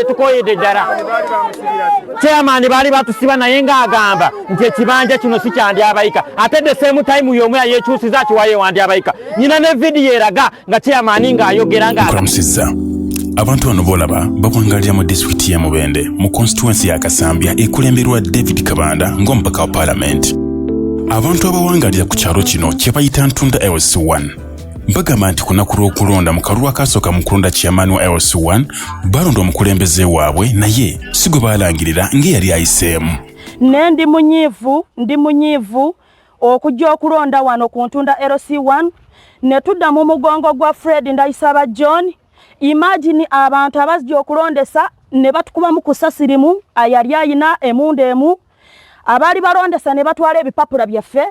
tukoye dedara chairman bali batusiba naye nga agamba nti ekibanja kino si kyandi abayika ate the same time yomwe yekyusiza kiwaye wandi abayika nyina ne video eraga nga chairman nga ayogera nga Kramsiza abantu bano bolaba bakwangalira mu district ya Mubende mu constituency ya Kasambya ekulemberwa David Kabanda ng'omupaka wa parliament. Abantu abawangalira ku kyalo kino kye bayita Ntunda LC1 bagamba nti kunaku lw'okulonda mu kalulu akasooka mu kulonda chairman wa LC1 balonda omukulembeze waabwe naye si gwe baalangirira ng'eyali ayiseemu. Ne ndi munyiivu okujja okulonda wano ku Ntunda LC1 ne tudda mu mugongo gwa Fred Ndayisaba John. Imagine abantu abazijja okulondesa ne batukuba mu kusasirimu ayali ayina emundemu abali balondesa ne batwala ebipapula byaffe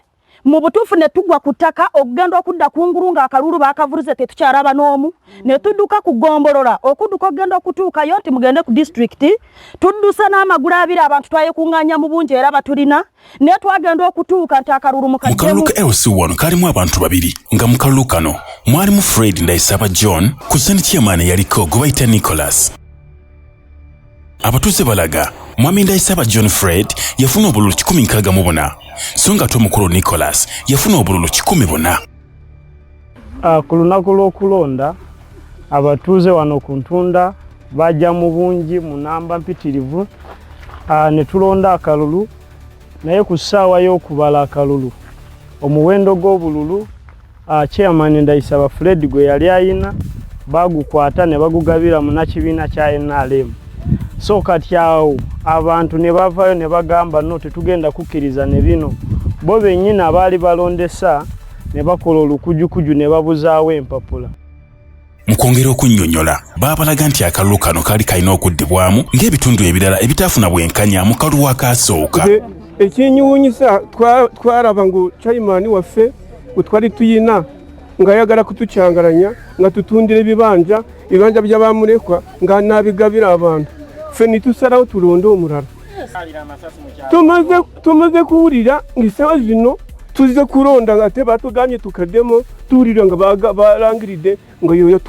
mu butuufu ne tugwa kutaka okugenda okudda kungurunga akalulu bakavuruze tetukyalaba n'omu ne tudduka kugombolola okudduka okugenda okutuukayo nti mugende ku district tuddusa n'amagulu abiri abantu twayekunganya mu bungi era batulina ne twagenda okutuuka nti akalulu mu kalulu ka LC1 kalimu abantu babiri nga mu kalulu kano mwalimu Fred Ndayisaba John ku sani chairman yaliko gwe bayita Nicholas. Abatuuze balaga mwami Ndayisaba John Fred yafuna obululu 164 so nga omukulu Nicholas yafuna obululu 10 ku lunaku lw'okulonda abatuuze wano ku Ntunda bajja mu bungi mu namba mpitirivu ne tulonda akalulu naye ku ssaawa y'okubala akalulu omuwendo gw'obululu chairman Ndayisaba Fred gwe yali ayina bagukwata ne bagugabira mu nakibiina kya NRM. So kati awo abantu ne bavayo ne bagamba no tetugenda kukkiriza ne bino bo bennyina abaali balondesa ne bakola olukujukuju ne babuzaawo empapula. Mu kwongera okunnyonnyola baabalaga nti akalulu kano kaali kalina okuddibwamu ng'ebitundu ebirala ebitaafuna bwenkanya mu kalulu akaasooka. Ekinyuunyisa twaraba ngu chairman waffe gwe twali tuyina ng'ayagala kutukyangalanya nga tutundira ebibanja by'abamulekwa nga n'abigabira abantu. Ffe nitusalawo tulonde omulala. Tumaze kuwulira ng'essaawa zino tuzize kulonda nga te batugambye tukaddemo tuwulira nga balangiridde nga yoyo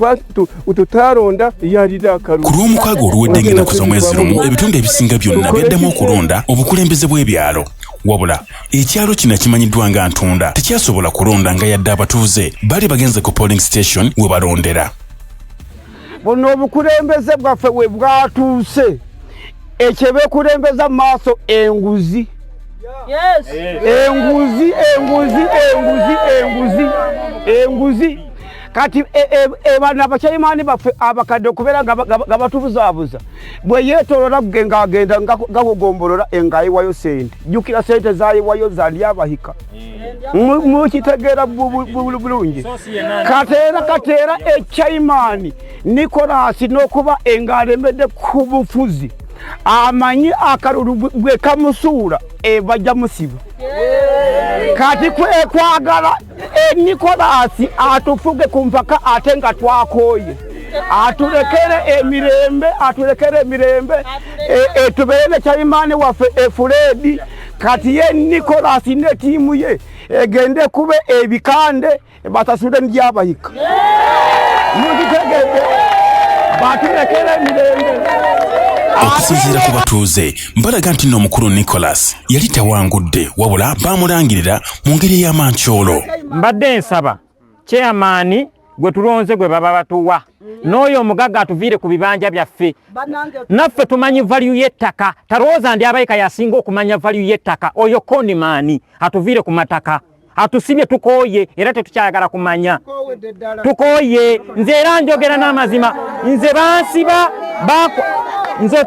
tutalonda yalira akalulu. Ku lw'omukaaga oluwedde ng'ennaku z'omwezi lumu ebitundu ebisinga byonna byaddamu okulonda obukulembeze bw'ebyalo. Wabula ekyalo kino kimanyiddwa nga Ntunda tekyasobola kulonda nga yadde abatuuze bali bagenze ku polling station we balondera. Buno obukulembeze bwaffe we bwatuuse ekyebekulembeza mu maaso enguzi. Yes. Enguzi. Kati ebana bachaimani baffe abakadde okubeera nga batubuzaabuza bwe yeetolola kugenga agenda nga kugombolola engayiwayo sente jjukira sente zaayiwayo zali abahika mukitegeera bulungi kateera echaimani Nicholas n'okuba engalemedde ku bufuzi amanyi akalulu bwe kamusuula bajja musiba. Kati kwagala Nicholas atufuge ku mpaka ate nga twakoye atulekere emirembe tubeere chairman waffe Fred kati ye Nicholas ne tiimu ye egende kube ebikande batasule ndyabayika mukitegedde batulekere emirembe. Okusinziira ku batuuze mbalaga nti n'omukulu Nicholas yali tawangudde wabula baamulangirira mu ngeri y'amankyolo. Mbadde nsaba chairman gwe tulonze gwe baba batuwa n'oyo omugaga atuviire ku bibanja byaffe naffe tumanyi value y'ettaka talowooza ndi abayika yasinga okumanya value y'ettaka oyo konimani atuviire ku mataka atusibye tukoye era tetukyayagala kumanya tukoye nze era njogera n'amazima nze bansiba nze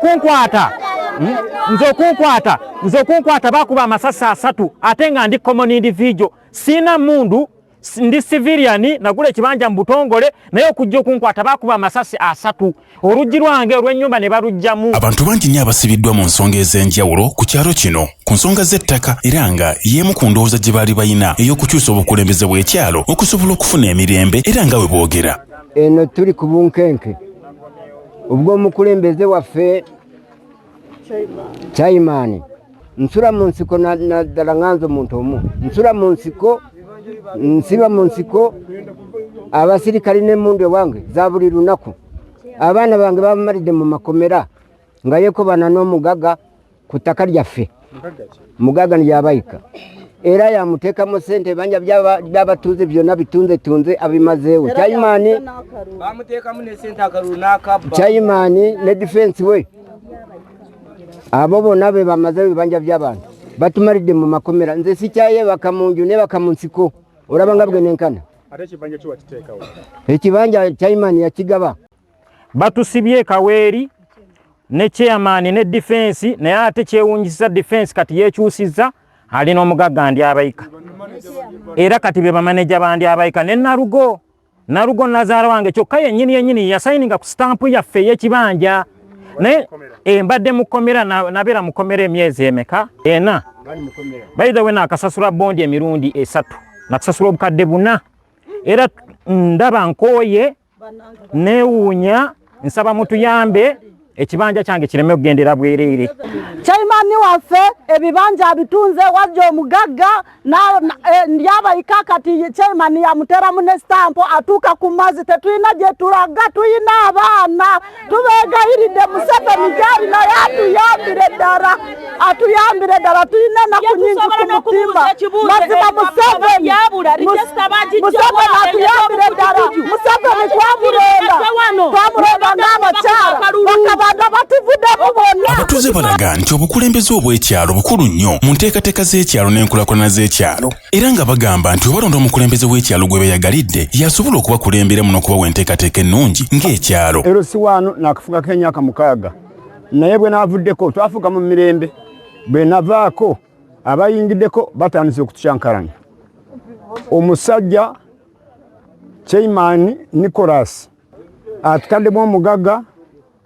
kunkwata bakuba amasasi 3 ate nga ndi common individual sina mundu ndi civilian nagula ekibanja mu Butongole naye okujja okunkwata bakuba amasasi 3 oluggi lwange olw'ennyumba ne balugjamu. Abantu bangi nnyo abasibiddwa mu nsonga ez'enjawulo ku kyalo kino ku nsonga z'ettaka era nga y'emu ku ndowooza gye baali bayina ey'okukyusa obukulembeze bw'ekyalo okusobola okufuna emirembe era nga we boogera. Eno tuli ku bunkenke ubwo omukulembeze waffe chairman nsula mu nsiko naddala nganza omuntu omu nsula mu nsiko nsiba mu nsiko abasirikali n'emmundu wange za buli lunaku abana bange babamalidde mu makomera nga yekobana n'omugaga ku ttaka lyaffe. Mugaga lyabayika era yamuteekamu ssente ebanja by'abatuuze byonna bitunze abimazeewo. Chairman ne defense we abo bonna be bamazeewo ebibanja by'abantu batumalidde mu makomera. Nze sikyayebaka mu nju nebaka mu nsiko olaba nga bwenenkana. Ekibanja chairman yakigaba. Batusibye Kaweeri ne chairman ne defense naye ate kyewunyisa defense kati yekyusiza alina omugaga ndi abayika era kati be bamaneja bandi abayika ne Narugo Nazaala wange kyokka yennyini yasayininga ku stamp yaffe y'ekibanja naye mbadde mukomera nabeera mukomera emyezi emeka ena by the way nakasasula bondi emirundi 3 nakusasula obukadde 4 era ndaba nkooye neewuunya nsaba mutuyambe ekibanja kyange kireme kugendera bwereere. Chairman waffe ebibanja bitunze wajja omugaga ndyabayika kati chairman yamuteramu ne stamp atuuka ku mazzi tetulina gye tulaga tuyina abaana tubeegayiridde Museveni gyali naye atuyambire ddala tuyina ennaku nyingi ku mutima mazima Museveni atuyambire ddala. Museveni twamulonda ng'abakyala abatuuze balaga nti obukulembeze obw'ekyalo bukulu nnyo mu nteekateeka z'ekyalo n'enkulaakulana z'ekyalo era nga bagamba nti obalonda omukulembeze w'ekyalo gwe beeyagalidde yasobola okubakulemberamu n'okubawa enteekateeka ennungi ng'ekyalo. Erosiwaano naakafugako emyaka 6 naye bwe naavuddeko twafuga mu mirembe bwe navaako abayingiddeko batandise okutukyankalanya. Omusajja Chairman Nicholas atutaddemu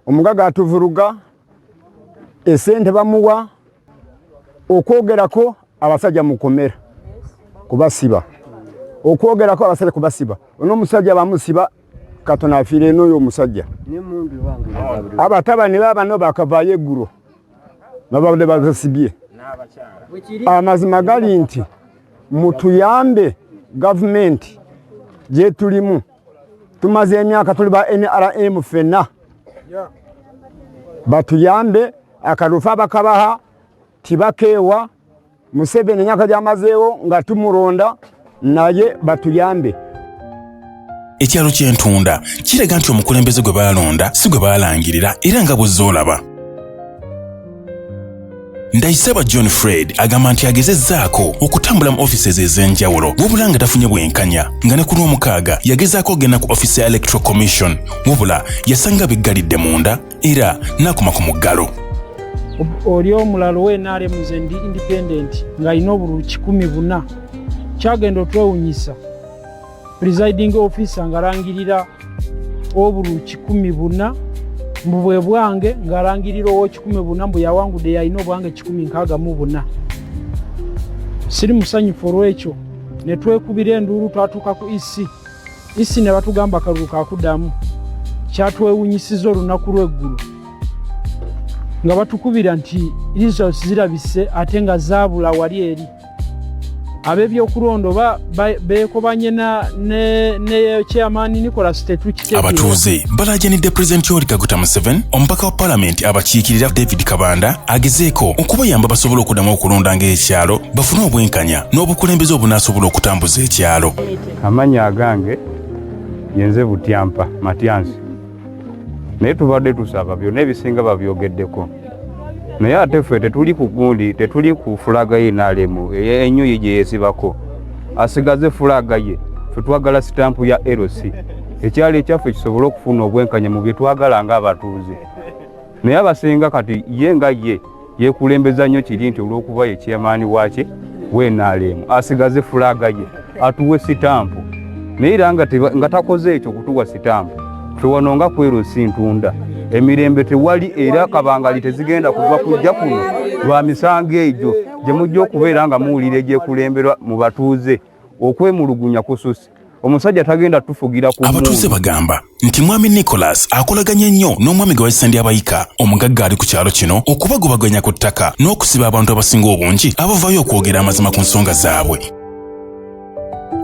omugaga atuvuruga esente bamuwa okwogerako abasajja mukomera kubasiba ono omusajja bamusiba Katonda afiire n'oyo omusajja abatabani babano bakavaayo eggulu babadde basibye. Amazima gali nti mutuyambe gavumenti gye tulimu tumaze emyaka tuli ba NRM ffenna batuyambe akalufa bakabaha tibakeewa Museveni emyaka gyamazeewo nga tumuronda naye batuyambe. Ekyalo ky'Entunda kiraga nti omukulembeze gwe baalonda si gwe baalangirira era nga bw'ozze olaba. Ndayisaba John Fred agamba nti agezezzaako okutambula mu offices ez'enjawulo wabula nga tafunye bwenkanya nga ne ku Lwomukaaga yagezaako okugenda ku office ya Electoral Commission wabula yasanga biggalidde munda era n'akoma ku muggalo. Oli omulalo w'NRM nze ndi independent ng'alina obululu 14 kyagenda otwewunyisa presiding officer ng'alangirira obululu 14 mbu bwe bwange ng'alangirira owo 14 mbu yawangudde yalina obwange 14. Siri musanyufu olw'ekyo ne twekubira enduulu twatuuka ku isi ne batugamba akalulu kaakuddamu kyatwewunyisiza olunaku lw'eggulu nga batukubira nti results zirabise ate nga zaabula wali eri. Ab'ebyokulonda beekobanye ne chairman Nicholas tetukitegeera. Abatuuze balaajanidde Pulezidenti Yoweri Kaguta Museveni, omubaka wa Paalamenti abakiikirira David Kabanda agezeeko okubayamba basobole okuddamu okulonda ng'ekyalo bafune obwenkanya n'obukulembeze obunaasobola okutambuza ekyalo. Amanya agange yenze Butyampa Matyansi naye tubadde tusaba byonna ebisinga babyogeddeko naye ate ffe tetuli ku gundi tetuli ku fulaga ye NRM ennyuyi gye yeesibako asigaze fulaga ye ffe twagala sitampu ya LC ekyalo ekyaffe kisobole okufuna obwenkanya mu bye twagala ng'abatuuze naye abasinga kati ye nga ye yeekulembeza nnyo kiri nti olw'okuba ye chairman waakye w'NRM asigaze fulaga ye atuwe sitampu naye era nga takoze ekyo kutuwa sitampu ffe wano nga ku LC Ntunda emirembe tewali era kabangali tezigenda kuva kujja kuno lwa misango egyo gye mujja okubeera nga muwulira egyekulemberwa mu batuuze okwemulugunya kususi omusajja tagenda tufugira ku abatuuze bagamba nti mwami Nicholas akolaganye nnyo n'omwami gwe wayisa ndi abayika omugagga ali ku kyalo kino okubagobaganya ku ttaka n'okusiba abantu abasinga obungi abavaayo okwogera amazima ku nsonga zaabwe.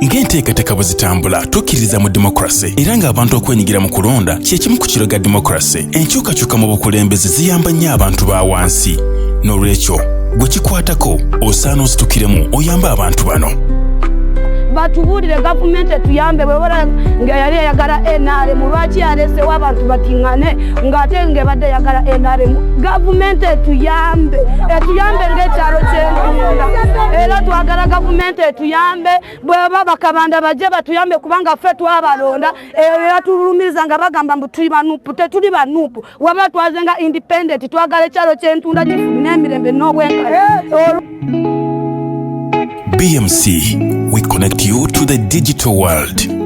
ng'enteekateeka bwe zitambula tukkiririza mu demokrasi era ng'abantu okwenyigira mu kulonda kyekimu ku kiroga demokrasi. Enkyukakyuka mu bukulembeze ziyamba nnyo abantu ba wansi, n'olwekyo gwe kikwatako osaana ozitukiremu oyambe abantu bano. Batubuulire gavumenti etuyambe bwebala nga yali eyagala NRM lwaki yalesewo abantu batiŋŋane ng'ate ng'ebadde eyagala NRM. Gavumenti etuyambe ng'ekyalo ky'Entunda era twagala gavumenti etuyambe bweba bakabanda bajje batuyambe kubanga ffe twabalonda era tulumiriza nga bagamba mbu tuli banuupu. Tetuli banuupu, waba twazenga independent twagala ekyalo ky'Entunda gifune emirembe n'obwenkanya. BMC, we connect you to the digital world.